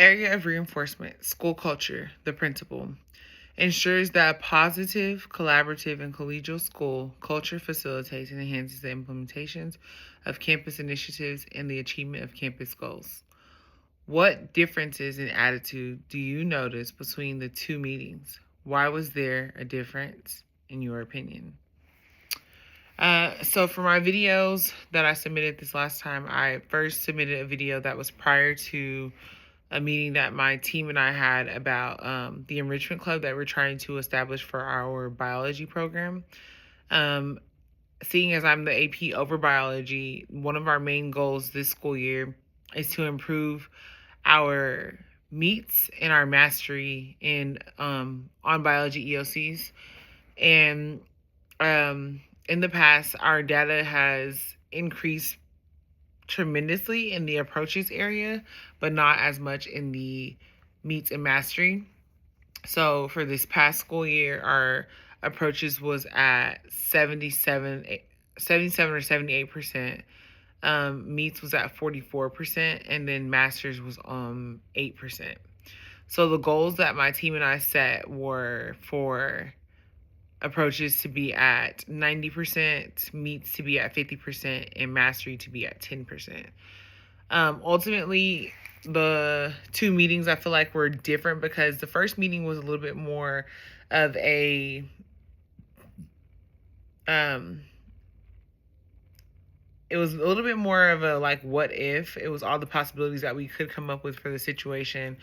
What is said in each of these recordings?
Area of reinforcement, school culture, the principal. Ensures that a positive, collaborative, and collegial school culture facilitates and enhances the implementations of campus initiatives and the achievement of campus goals. What differences in attitude do you notice between the two meetings? Why was there a difference, in your opinion? So for my videos that I submitted this last time, I first submitted a video that was prior to a meeting that my team and I had about the enrichment club that we're trying to establish for our biology program. Um, Seeing as I'm the AP over biology, one of our main goals this school year is to improve our meets and our mastery in on biology EOCs. And in the past, our data has increased tremendously in the approaches area, but not as much in the meets and mastery. So for this past school year, our approaches was at 77 or 78%. Meets was at 44%, and then masters was 8%. So the goals that my team and I set were for approaches to be at 90%, meets to be at 50%, and mastery to be at 10%. Ultimately, the two meetings I feel like were different because the first meeting was a little bit more of a it was a little bit more of a like what if. It was all the possibilities that we could come up with for the situation.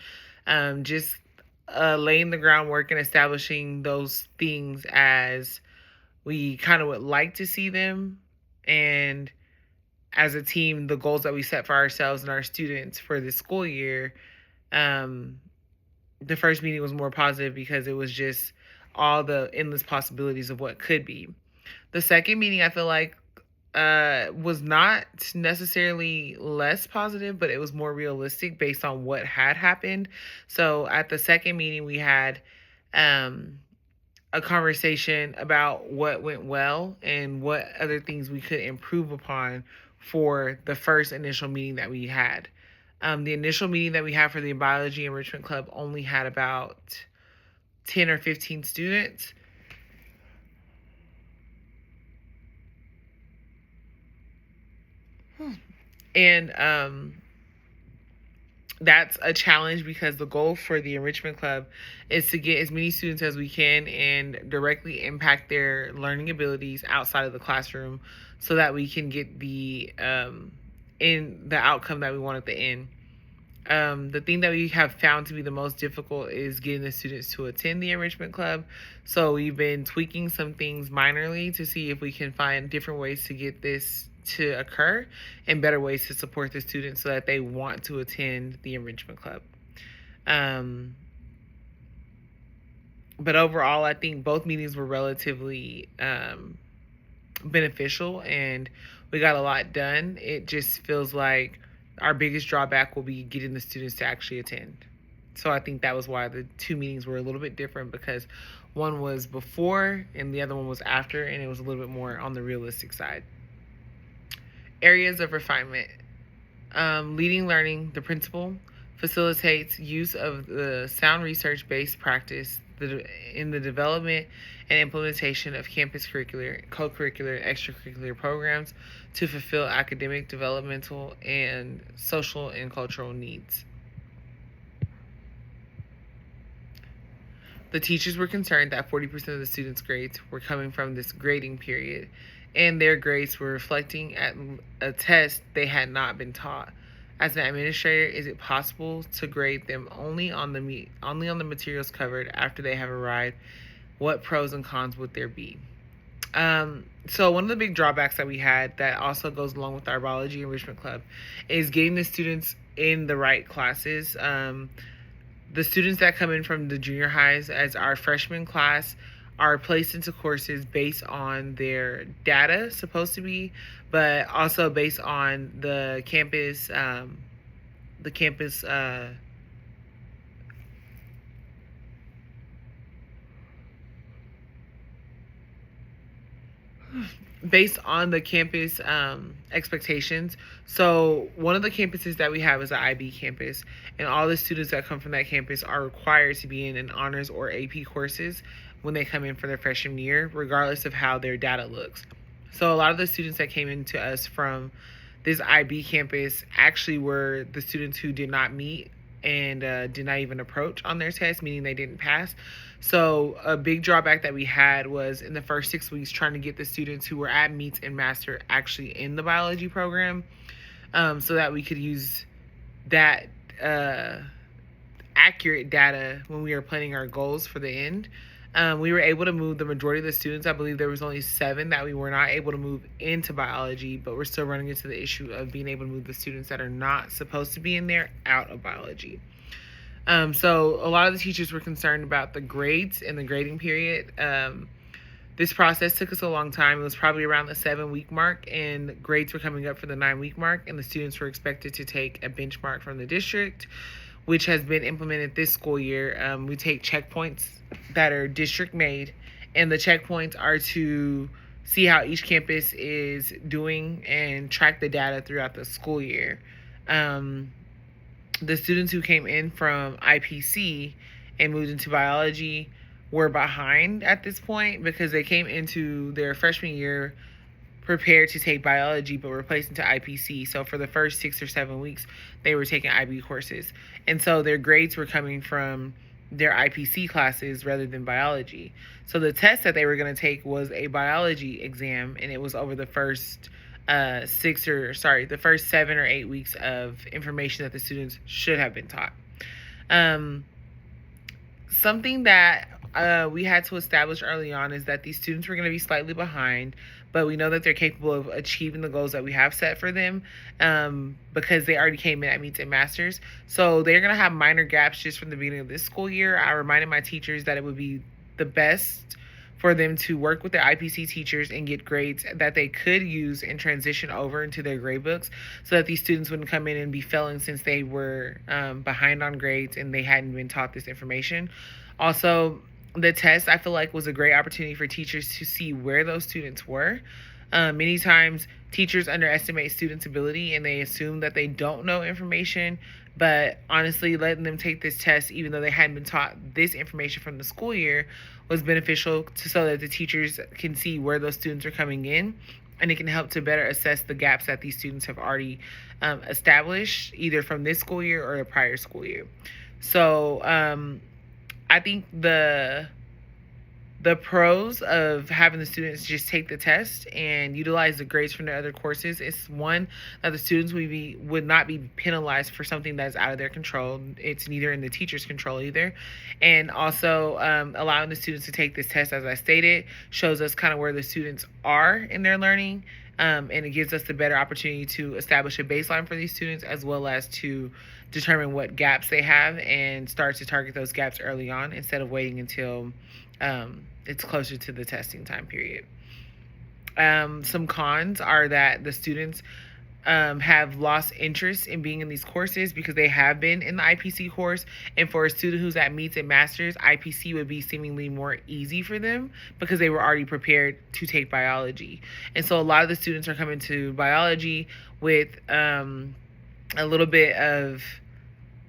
Just laying the groundwork and establishing those things as we kind of would like to see them, and as a team, the goals that we set for ourselves and our students for this school year. The first meeting was more positive because it was just all the endless possibilities of what could be. The second meeting, I feel like, was not necessarily less positive, but it was more realistic based on what had happened. So at the second meeting, we had a conversation about what went well and what other things we could improve upon for the first initial meeting that we had. The initial meeting that we had for the Biology Enrichment Club only had about 10 or 15 students. And that's a challenge because the goal for the enrichment club is to get as many students as we can and directly impact their learning abilities outside of the classroom so that we can get the in the outcome that we want at the end. The thing that we have found to be the most difficult is getting the students to attend the enrichment club. So we've been tweaking some things minorly to see if we can find different ways to get this to occur and better ways to support the students so that they want to attend the enrichment club. But overall, I think both meetings were relatively beneficial and we got a lot done. It just feels like our biggest drawback will be getting the students to actually attend. So I think that was why the two meetings were a little bit different, because one was before and the other one was after, and it was a little bit more on the realistic side. Areas of refinement. Leading learning, the principal facilitates use of the sound research-based practice in the development and implementation of campus curricular, co-curricular, and extracurricular programs to fulfill academic, developmental, and social and cultural needs. The teachers were concerned that 40% of the students' grades were coming from this grading period, and their grades were reflecting at a test they had not been taught. As an administrator, is it possible to grade them only on the materials covered after they have arrived? What pros and cons would there be? So one of the big drawbacks that we had that also goes along with our biology enrichment club is getting the students in the right classes. The students that come in from the junior highs as our freshman class are placed into courses based on their data, supposed to be, but also based on the campus, based on the campus expectations. So one of the campuses that we have is an IB campus, and all the students that come from that campus are required to be in an honors or AP courses when they come in for their freshman year, regardless of how their data looks. So a lot of the students that came into us from this IB campus actually were the students who did not meet and did not even approach on their test, meaning they didn't pass. So a big drawback that we had was in the first 6 weeks trying to get the students who were at meets and master actually in the biology program, so that we could use that accurate data when we were planning our goals for the end. We were able to move the majority of the students. I believe there was only 7 that we were not able to move into biology, but we're still running into the issue of being able to move the students that are not supposed to be in there out of biology. So a lot of the teachers were concerned about the grades and the grading period. This process took us a long time. It was probably around the 7-week mark, and grades were coming up for the 9-week mark, and the students were expected to take a benchmark from the district, which has been implemented this school year. We take checkpoints that are district made, and the checkpoints are to see how each campus is doing and track the data throughout the school year. The students who came in from IPC and moved into biology were behind at this point because they came into their freshman year prepared to take biology but were placed into IPC. So for the first 6 or 7 weeks, they were taking IB courses. And so their grades were coming from their IPC classes rather than biology. So the test that they were going to take was a biology exam, and it was over the first the first 7 or 8 weeks of information that the students should have been taught. Something that we had to establish early on is that these students were going to be slightly behind, but we know that they're capable of achieving the goals that we have set for them because they already came in at meets and masters. So they're going to have minor gaps just from the beginning of this school year. I reminded my teachers that it would be the best for them to work with their IPC teachers and get grades that they could use and transition over into their grade books so that these students wouldn't come in and be failing since they were behind on grades and they hadn't been taught this information. Also, the test, I feel like, was a great opportunity for teachers to see where those students were. Many times, teachers underestimate students' ability and they assume that they don't know information. But honestly, letting them take this test, even though they hadn't been taught this information from the school year, was beneficial so that the teachers can see where those students are coming in, and it can help to better assess the gaps that these students have already established, either from this school year or a prior school year. So I think the pros of having the students just take the test and utilize the grades from their other courses is, one, that the students would not be penalized for something that's out of their control. It's neither in the teacher's control either. And also allowing the students to take this test, as I stated, shows us kind of where the students are in their learning. And it gives us the better opportunity to establish a baseline for these students, as well as to determine what gaps they have and start to target those gaps early on instead of waiting until it's closer to the testing time period. Some cons are that the students have lost interest in being in these courses because they have been in the IPC course, and for a student who's at meets and masters, IPC would be seemingly more easy for them because they were already prepared to take biology. And so a lot of the students are coming to biology with a little bit of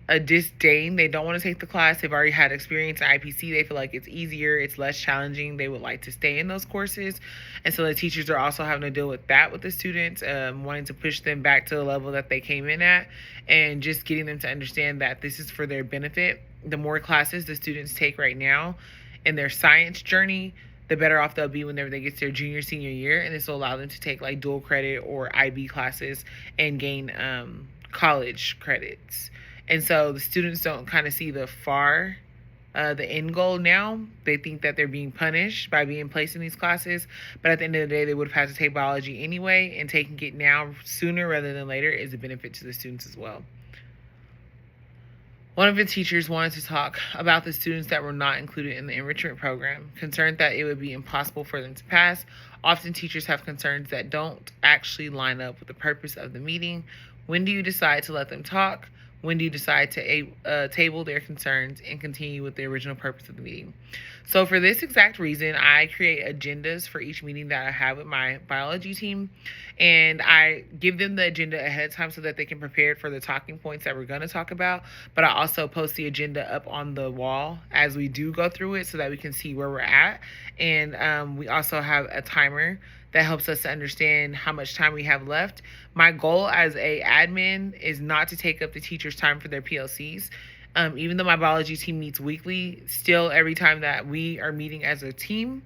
a disdain. They don't want to take the class. They've already had experience in IPC. They feel like it's easier, it's less challenging. They would like to stay in those courses. And so the teachers are also having to deal with that with the students, wanting to push them back to the level that they came in at, and just getting them to understand that this is for their benefit. The more classes the students take right now in their science journey, the better off they'll be whenever they get to their junior, senior year. And this will allow them to take like dual credit or IB classes and gain college credits. And so the students don't kind of see the end goal now. They think that they're being punished by being placed in these classes. But at the end of the day, they would have had to take biology anyway, and taking it now sooner rather than later is a benefit to the students as well. One of the teachers wanted to talk about the students that were not included in the enrichment program, concerned that it would be impossible for them to pass. Often teachers have concerns that don't actually line up with the purpose of the meeting. When do you decide to let them talk? when do you decide to table their concerns and continue with the original purpose of the meeting? So for this exact reason, I create agendas for each meeting that I have with my biology team, and I give them the agenda ahead of time so that they can prepare for the talking points that we're going to talk about. But I also post the agenda up on the wall as we do go through it so that we can see where we're at. And we also have a timer that helps us to understand how much time we have left. My goal as a admin is not to take up the teacher's time for their PLCs. Even though my biology team meets weekly, still every time that we are meeting as a team,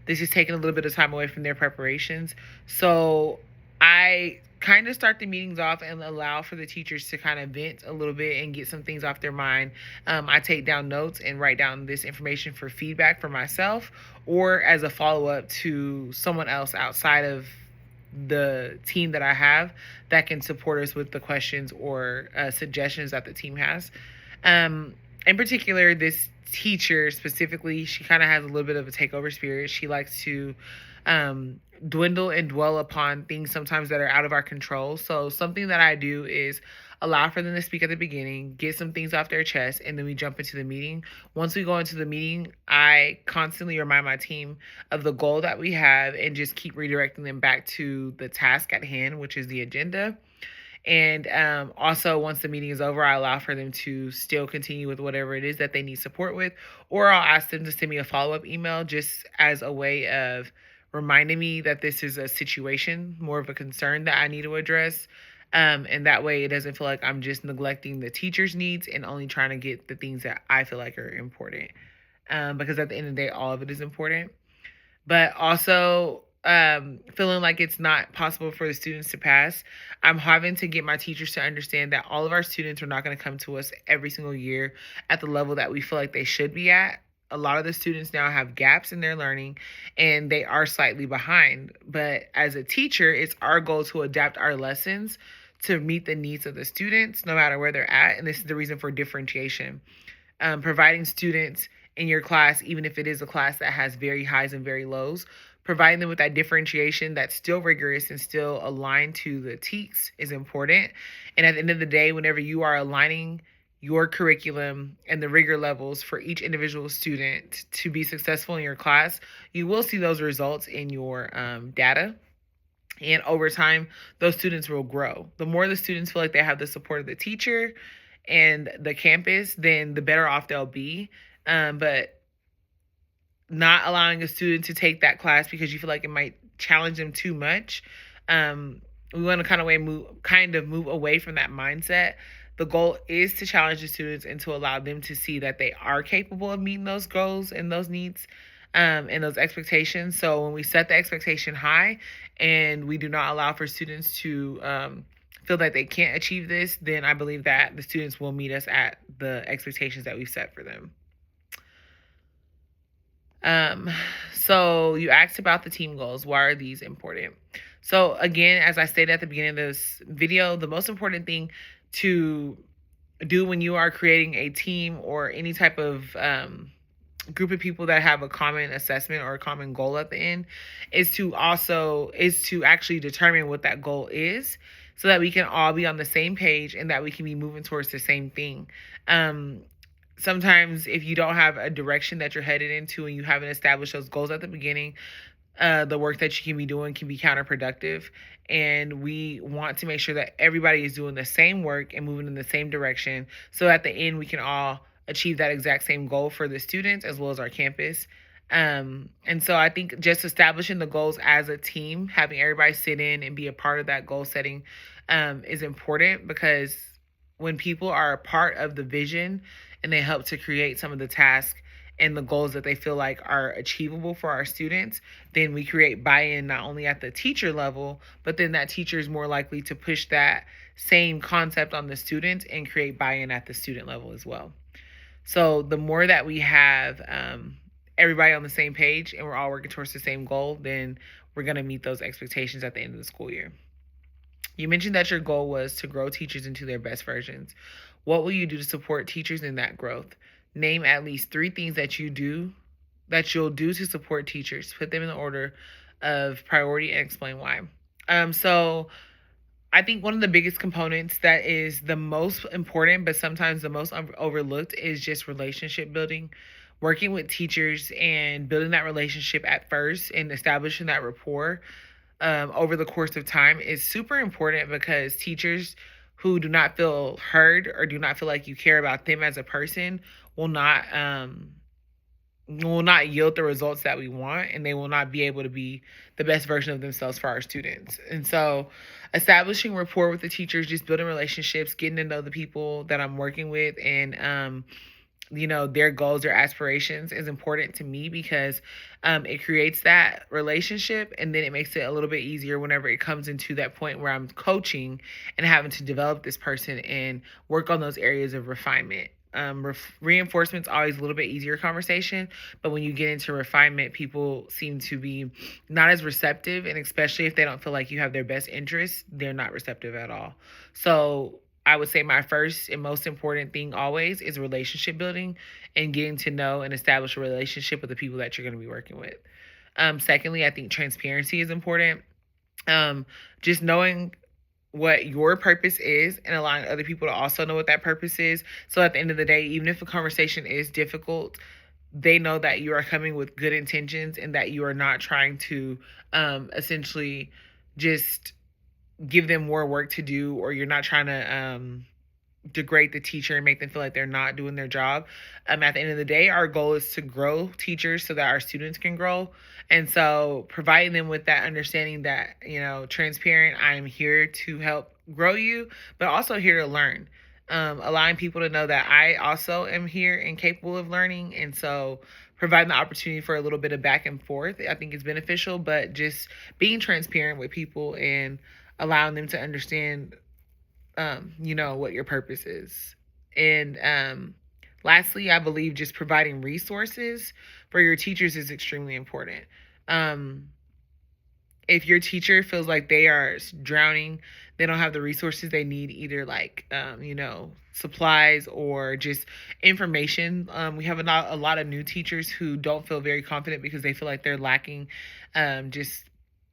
this is taking a little bit of time away from their preparations. So I kind of start the meetings off and allow for the teachers to kind of vent a little bit and get some things off their mind. I take down notes and write down this information for feedback for myself or as a follow-up to someone else outside of the team that I have that can support us with the questions or suggestions that the team has. In particular, this teacher specifically, she kind of has a little bit of a takeover spirit. She likes to dwindle and dwell upon things sometimes that are out of our control. So something that I do is allow for them to speak at the beginning, get some things off their chest, and then we jump into the meeting. Once we go into the meeting, I constantly remind my team of the goal that we have and just keep redirecting them back to the task at hand, which is the agenda. And also, once the meeting is over, I allow for them to still continue with whatever it is that they need support with, or I'll ask them to send me a follow-up email just as a way of reminding me that this is a situation, more of a concern that I need to address. And that way it doesn't feel like I'm just neglecting the teacher's needs and only trying to get the things that I feel like are important. Because at the end of the day, all of it is important. But also, feeling like it's not possible for the students to pass, I'm having to get my teachers to understand that all of our students are not going to come to us every single year at the level that we feel like they should be at. A lot of the students now have gaps in their learning and they are slightly behind. But as a teacher, it's our goal to adapt our lessons to meet the needs of the students, no matter where they're at. And this is the reason for differentiation. Providing students in your class, even if it is a class that has very highs and very lows, providing them with that differentiation that's still rigorous and still aligned to the TEKS is important. And at the end of the day, whenever you are aligning your curriculum and the rigor levels for each individual student to be successful in your class, you will see those results in your data. And over time, those students will grow. The more the students feel like they have the support of the teacher and the campus, then the better off they'll be. But not allowing a student to take that class because you feel like it might challenge them too much. We want to kind of move away from that mindset. The goal is to challenge the students and to allow them to see that they are capable of meeting those goals and those needs and those expectations. So when we set the expectation high and we do not allow for students to feel that they can't achieve this, then I believe that the students will meet us at the expectations that we've set for them. So you asked about the team goals. Why are these important? So again, as I stated at the beginning of this video, the most important thing to do when you are creating a team or any type of group of people that have a common assessment or a common goal at the end is to actually determine what that goal is so that we can all be on the same page and that we can be moving towards the same thing. Sometimes if you don't have a direction that you're headed into and you haven't established those goals at the beginning, the work that you can be doing can be counterproductive. And we want to make sure that everybody is doing the same work and moving in the same direction. So at the end, we can all achieve that exact same goal for the students as well as our campus. And so I think just establishing the goals as a team, having everybody sit in and be a part of that goal setting is important, because when people are a part of the vision and they help to create some of the tasks and the goals that they feel like are achievable for our students, then we create buy-in not only at the teacher level, but then that teacher is more likely to push that same concept on the students and create buy-in at the student level as well. So the more that we have everybody on the same page and we're all working towards the same goal, then we're going to meet those expectations at the end of the school year. You mentioned that your goal was to grow teachers into their best versions. What will you do to support teachers in that growth? Name at least 3 things that you'll do to support teachers. Put them in the order of priority and explain why. So I think one of the biggest components that is the most important, but sometimes the most overlooked, is just relationship building. Working with teachers and building that relationship at first and establishing that rapport over the course of time is super important, because teachers who do not feel heard or do not feel like you care about them as a person will not yield the results that we want, and they will not be able to be the best version of themselves for our students. And so establishing rapport with the teachers, just building relationships, getting to know the people that I'm working with, and their goals or aspirations is important to me, because it creates that relationship, and then it makes it a little bit easier whenever it comes into that point where I'm coaching and having to develop this person and work on those areas of refinement. Reinforcement's always a little bit easier conversation, but when you get into refinement, people seem to be not as receptive, and especially if they don't feel like you have their best interests, they're not receptive at all. So I would say my first and most important thing always is relationship building and getting to know and establish a relationship with the people that you're going to be working with. Secondly, I think transparency is important. Just knowing what your purpose is and allowing other people to also know what that purpose is. So at the end of the day, even if a conversation is difficult, they know that you are coming with good intentions and that you are not trying to essentially just give them more work to do, or you're not trying to degrade the teacher and make them feel like they're not doing their job. At the end of the day, our goal is to grow teachers so that our students can grow. And so providing them with that understanding that, transparent, I'm here to help grow you, but also here to learn. Allowing people to know that I also am here and capable of learning. And so providing the opportunity for a little bit of back and forth, I think is beneficial, but just being transparent with people and allowing them to understand what your purpose is. And lastly, I believe just providing resources for your teachers is extremely important. If your teacher feels like they are drowning, they don't have the resources they need, either like, supplies or just information. We have a lot of new teachers who don't feel very confident because they feel like they're lacking just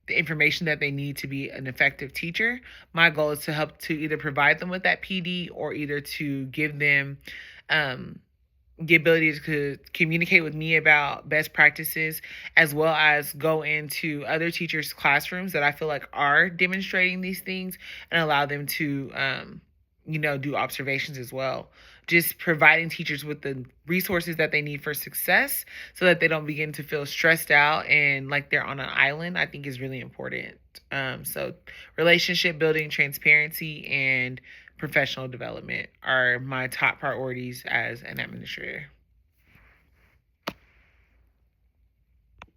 the information that they need to be an effective teacher. My goal is to help to either provide them with that PD, or either to give them the ability to communicate with me about best practices, as well as go into other teachers' classrooms that I feel like are demonstrating these things, and allow them to do observations as well. Just providing teachers with the resources that they need for success, so that they don't begin to feel stressed out and like they're on an island, I think is really important. So relationship building, transparency, and professional development are my top priorities as an administrator.